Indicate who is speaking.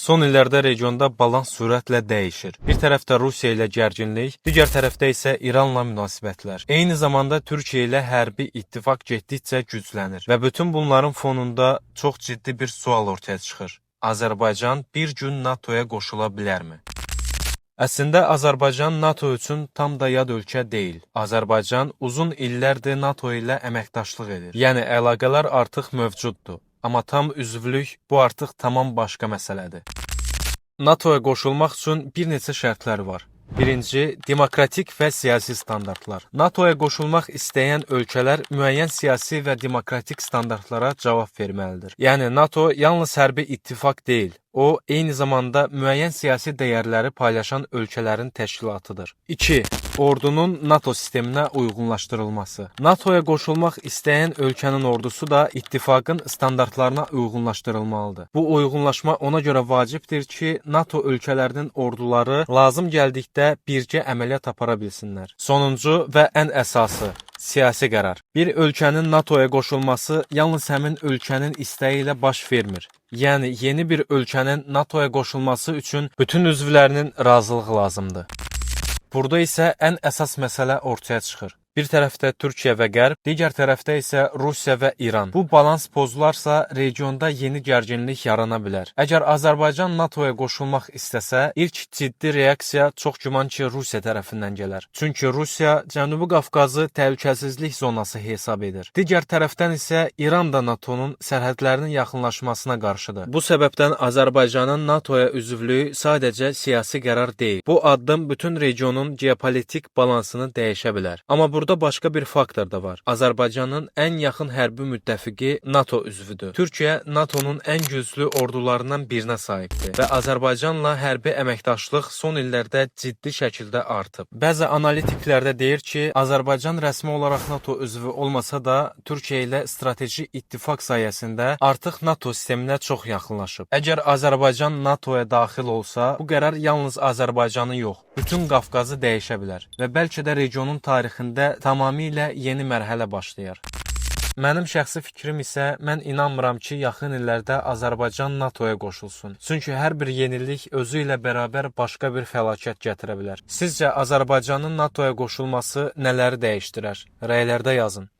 Speaker 1: Son illərdə regionda balans sürətlə dəyişir. Bir tərəfdə Rusiya ilə gərginlik, digər tərəfdə isə İranla münasibətlər. Eyni zamanda Türkiyə ilə hərbi ittifaq getdikcə güclənir və bütün bunların fonunda çox ciddi bir sual ortaya çıxır. Azərbaycan bir gün NATOya qoşula bilərmi? Əslində, Azərbaycan NATO üçün tam da yad ölkə deyil. Azərbaycan uzun illərdir NATO ilə əməkdaşlıq edir. Yəni, əlaqələr artıq mövcuddur. Amma tam üzvlük bu artıq tamam başqa məsələdir. NATOya qoşulmaq üçün bir neçə şərtlər var. Birinci, demokratik və siyasi standartlar. NATOya qoşulmaq istəyən ölkələr müəyyən siyasi və demokratik standartlara cavab verməlidir. Yəni, NATO yalnız hərbi ittifaq deyil, o, eyni zamanda müəyyən siyasi dəyərləri paylaşan ölkələrin təşkilatıdır. 2. Ordunun NATO sisteminə uyğunlaşdırılması. NATOya qoşulmaq istəyən ölkənin ordusu da ittifaqın standartlarına uyğunlaşdırılmalıdır. Bu uyğunlaşma ona görə vacibdir ki, NATO ölkələrinin orduları lazım gəldikdə birgə əməliyyat apara bilsinlər. Sonuncu və ən əsası. Siyasi qərar. Bir ölkənin NATOya qoşulması yalnız həmin ölkənin istəyi ilə baş vermir. Yəni, yeni bir ölkənin NATOya qoşulması üçün bütün üzvlərinin razılığı lazımdır. Burada isə ən əsas məsələ ortaya çıxır. Bir tərəfdə Türkiyə və Qərb, digər tərəfdə isə Rusiya və İran. Bu balans pozularsa, regionda yeni gərginlik yarana bilər. Əgər Azərbaycan NATOya qoşulmaq istəsə, ilk ciddi reaksiya çox güman ki, Rusiya tərəfindən gələr. Çünki Rusiya Cənubi Qafqazı təhlükəsizlik zonası hesab edir. Digər tərəfdən isə İran da NATOnun sərhədlərinin yaxınlaşmasına qarşıdır. Bu səbəbdən Azərbaycanın NATOya üzvlüyü sadəcə siyasi qərar deyil. Bu addım bütün regionun geopolitik balansını dəyişə bilər. Amma burada başqa bir faktor da var. Azərbaycanın ən yaxın hərbi müttəfiqi NATO üzvüdür. Türkiyə NATOnun ən güclü ordularından birinə sahibdir və Azərbaycanla hərbi əməkdaşlıq son illərdə ciddi şəkildə artıb. Bəzi analitiklər də deyir ki, Azərbaycan rəsmi olaraq NATO üzvü olmasa da, Türkiyə ilə strateji ittifaq sayəsində artıq NATO sisteminə çox yaxınlaşıb. Əgər Azərbaycan NATOya daxil olsa, bu qərar yalnız Azərbaycanı yox, bütün Qafqazı dəyişə bilər və bəlkə də regionun tarixində tamamilə yeni mərhələ başlayar. Mənim şəxsi fikrim isə, mən inanmıram ki, yaxın illərdə Azərbaycan NATOya qoşulsun. Çünki hər bir yenilik özü ilə bərabər başqa bir fəlakət gətirə bilər. Sizcə Azərbaycanın NATOya qoşulması nələri dəyişdirər? Rəylərdə yazın.